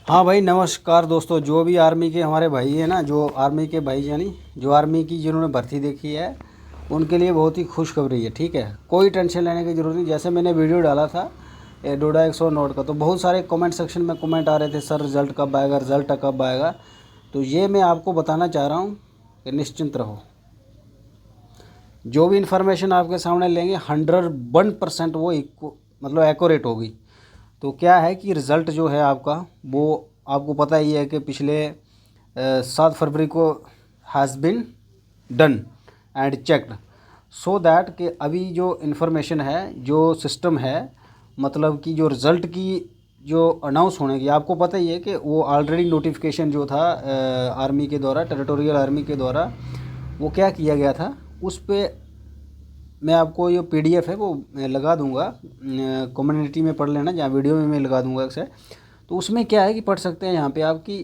हाँ भाई, नमस्कार दोस्तों। जो भी आर्मी के हमारे भाई हैं ना, जो आर्मी के भाई यानी जो आर्मी की जिन्होंने भर्ती देखी है, उनके लिए बहुत ही खुशखबरी है। ठीक है, कोई टेंशन लेने की ज़रूरत नहीं। जैसे मैंने वीडियो डाला था डोडा 100 नोट का, तो बहुत सारे कमेंट सेक्शन में कमेंट आ रहे थे, सर रिज़ल्ट कब आएगा, रिज़ल्ट कब आएगा। तो ये मैं आपको बताना चाह रहा हूँ कि निश्चिंत रहो। जो भी इन्फॉर्मेशन आपके सामने लेंगे 101% वो मतलब एक्यूरेट होगी। तो क्या है कि रिज़ल्ट जो है आपका, वो आपको पता ही है कि पिछले 7 फरवरी को has been done and checked, so that कि अभी जो इन्फॉर्मेशन है, जो सिस्टम है, मतलब कि जो रिज़ल्ट की जो अनाउंस होने की, आपको पता ही है कि वो ऑलरेडी नोटिफिकेशन जो था आर्मी के द्वारा, टेरिटोरियल आर्मी के द्वारा, वो क्या किया गया था, उस पर मैं आपको ये पीडीएफ है वो लगा दूंगा, कम्युनिटी में पढ़ लेना, जहाँ वीडियो में मैं लगा दूंगा अक्सर। तो उसमें क्या है कि पढ़ सकते हैं यहाँ पे आपकी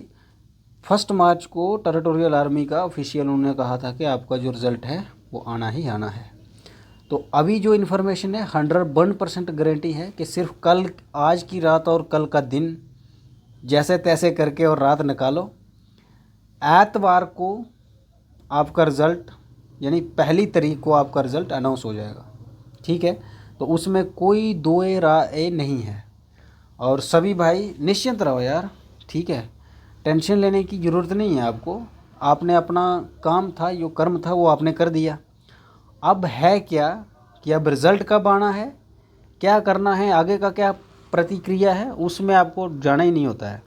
1 मार्च को टेरिटोरियल आर्मी का ऑफिशियल उन्होंने कहा था कि आपका जो रिज़ल्ट है वो आना ही आना है। तो अभी जो इन्फॉर्मेशन है 101% गारंटी है कि सिर्फ कल, आज की रात और कल का दिन जैसे तैसे करके और रात निकालो, एतवार को आपका रिज़ल्ट यानी 1 तारीख को आपका रिज़ल्ट अनाउंस हो जाएगा। ठीक है, तो उसमें कोई दोए राय नहीं है। और सभी भाई निश्चिंत रहो यार। ठीक है, टेंशन लेने की ज़रूरत नहीं है आपको। आपने अपना काम था, जो कर्म था, वो आपने कर दिया। अब है क्या कि अब रिज़ल्ट कब आना है, क्या करना है, आगे का क्या प्रतिक्रिया है, उसमें आपको जाना ही नहीं होता है।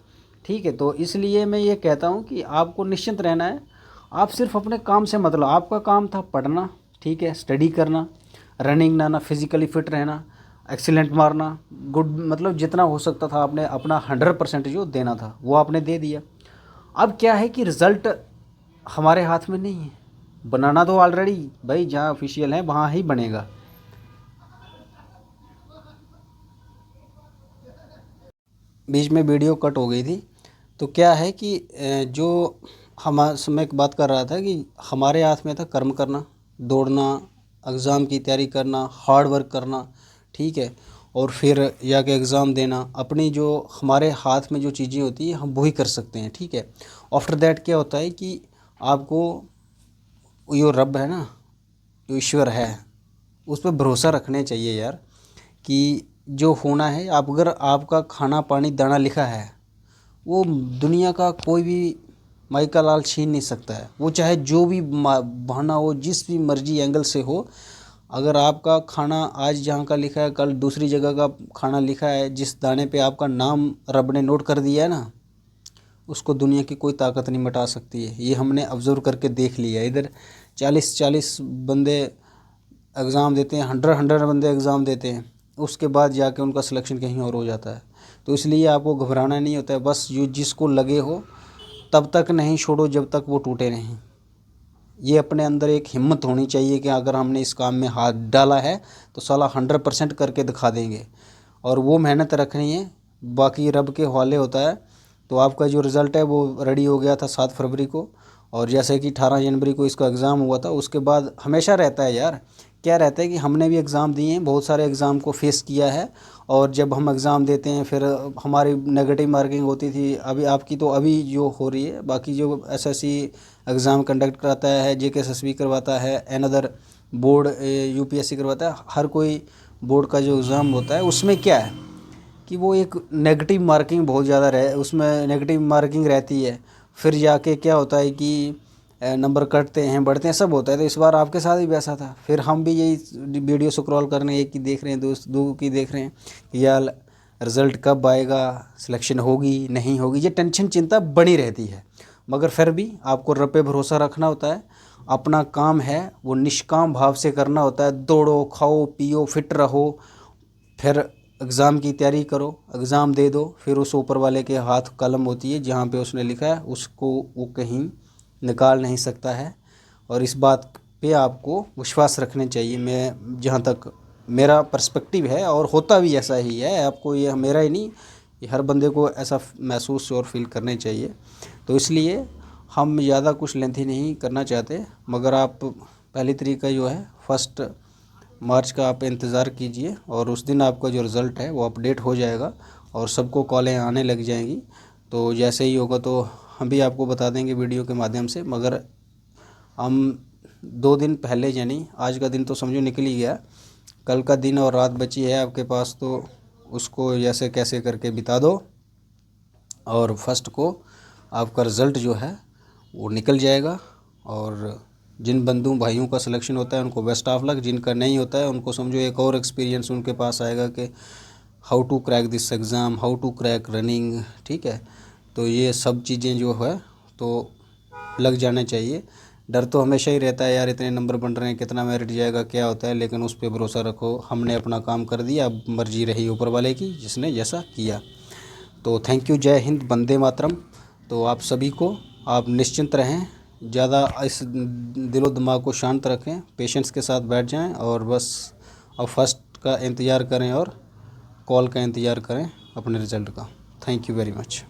ठीक है, तो इसलिए मैं ये कहता हूँ कि आपको निश्चिंत रहना है। आप सिर्फ अपने काम से मतलब, आपका काम था पढ़ना, ठीक है, स्टडी करना, रनिंग लाना, फिज़िकली फिट रहना, एक्सीलेंट मारना, गुड, मतलब जितना हो सकता था आपने अपना 100% जो देना था वो आपने दे दिया। अब क्या है कि रिज़ल्ट हमारे हाथ में नहीं है, बनाना तो ऑलरेडी भाई जहाँ ऑफिशियल है वहाँ ही बनेगा। बीच में वीडियो कट हो गई थी। तो क्या है कि जो हम मैं एक बात कर रहा था कि हमारे हाथ में था कर्म करना, दौड़ना, एग्ज़ाम की तैयारी करना, हार्ड वर्क करना। ठीक है, और फिर जाके एग्ज़ाम देना। अपनी जो हमारे हाथ में जो चीज़ें होती हैं हम वही कर सकते हैं। ठीक है, आफ्टर दैट क्या होता है कि आपको जो रब है ना, जो ईश्वर है, उस पर भरोसा रखने चाहिए यार। कि जो होना है, आप अगर आपका खाना पानी दाना लिखा है, वो दुनिया का कोई भी माइका लाल छीन नहीं सकता है। वो चाहे जो भी बहाना हो, जिस भी मर्जी एंगल से हो, अगर आपका खाना आज जहाँ का लिखा है कल दूसरी जगह का खाना लिखा है, जिस दाने पे आपका नाम रब ने नोट कर दिया है ना, उसको दुनिया की कोई ताकत नहीं मिटा सकती है। ये हमने ऑब्जर्व करके देख लिया। इधर 40-40 बंदे एग्ज़ाम देते हैं, 100 बंदे एग्ज़ाम देते हैं, उसके बाद जाके उनका सिलेक्शन कहीं और हो जाता है। तो इसलिए आपको घबराना नहीं होता है। बस जो जिसको लगे हो तब तक नहीं छोड़ो जब तक वो टूटे नहीं। ये अपने अंदर एक हिम्मत होनी चाहिए कि अगर हमने इस काम में हाथ डाला है तो साला 100% करके दिखा देंगे। और वो मेहनत रखनी है, बाकी रब के हवाले होता है। तो आपका जो रिज़ल्ट है वो रेडी हो गया था 7 फरवरी को, और जैसे कि 18 जनवरी को इसका एग्ज़ाम हुआ था। उसके बाद हमेशा रहता है यार, क्या रहता है कि हमने भी एग्ज़ाम दिए हैं, बहुत सारे एग्ज़ाम को फेस किया है। और जब हम एग्ज़ाम देते हैं फिर हमारी नेगेटिव मार्किंग होती थी, अभी आपकी तो अभी जो हो रही है, बाकी जो एसएससी एग्ज़ाम कंडक्ट कराता है, जेकेएसएसबी करवाता है, अनदर बोर्ड यूपीएससी करवाता है, हर कोई बोर्ड का जो एग्ज़ाम होता है उसमें क्या है कि वो एक नेगेटिव मार्किंग बहुत ज़्यादा उसमें नेगेटिव मार्किंग रहती है। फिर जाके क्या होता है कि नंबर कटते हैं, बढ़ते हैं, सब होता है। तो इस बार आपके साथ भी वैसा था। फिर हम भी यही वीडियो स्क्रॉल करने एक की देख रहे हैं, दोस्त दो की देख रहे हैं कि यार रिज़ल्ट कब आएगा, सिलेक्शन होगी नहीं होगी, ये टेंशन चिंता बनी रहती है। मगर फिर भी आपको रब पे भरोसा रखना होता है। अपना काम है वो निष्काम भाव से करना होता है। दौड़ो, खाओ, पियो, फिट रहो, फिर एग्ज़ाम की तैयारी करो, एग्ज़ाम दे दो। फिर उस ऊपर वाले के हाथ कलम होती है, जहाँ पे उसने लिखा है उसको वो कहीं निकाल नहीं सकता है। और इस बात पे आपको विश्वास रखने चाहिए। मैं जहाँ तक मेरा पर्सपेक्टिव है, और होता भी ऐसा ही है, आपको ये मेरा ही नहीं, ये हर बंदे को ऐसा महसूस और फील करने चाहिए। तो इसलिए हम ज़्यादा कुछ लेंथी नहीं करना चाहते, मगर आप पहली तरीका जो है 1 मार्च का आप इंतज़ार कीजिए, और उस दिन आपका जो रिज़ल्ट है वो अपडेट हो जाएगा और सबको कॉलें आने लग जाएंगी। तो जैसे ही होगा तो हम भी आपको बता देंगे वीडियो के माध्यम से। मगर हम 2 दिन पहले, यानी आज का दिन तो समझो निकल ही गया, कल का दिन और रात बची है आपके पास, तो उसको जैसे कैसे करके बिता दो और फर्स्ट को आपका रिज़ल्ट जो है वो निकल जाएगा। और जिन बंधु भाइयों का सिलेक्शन होता है उनको बेस्ट ऑफ लक, जिनका नहीं होता है उनको समझो एक और एक्सपीरियंस उनके पास आएगा कि how to crack this exam, how to crack running. ठीक है, तो ये सब चीज़ें जो है तो लग जाना चाहिए। डर तो हमेशा ही रहता है यार, इतने नंबर बन रहे हैं, कितना मेरिट जाएगा, क्या होता है, लेकिन उस पर भरोसा रखो। हमने अपना काम कर दिया, अब मर्जी रही ऊपर वाले की, जिसने जैसा किया। तो थैंक यू, जय हिंद, वंदे मातरम। तो आप सभी को, आप निश्चिंत रहें, ज़्यादा इस दिलो दिमाग को शांत रखें, पेशेंस के साथ बैठ जाएं और बस अब फर्स्ट का इंतज़ार करें और कॉल का इंतज़ार करें अपने रिज़ल्ट का। Thank you very much.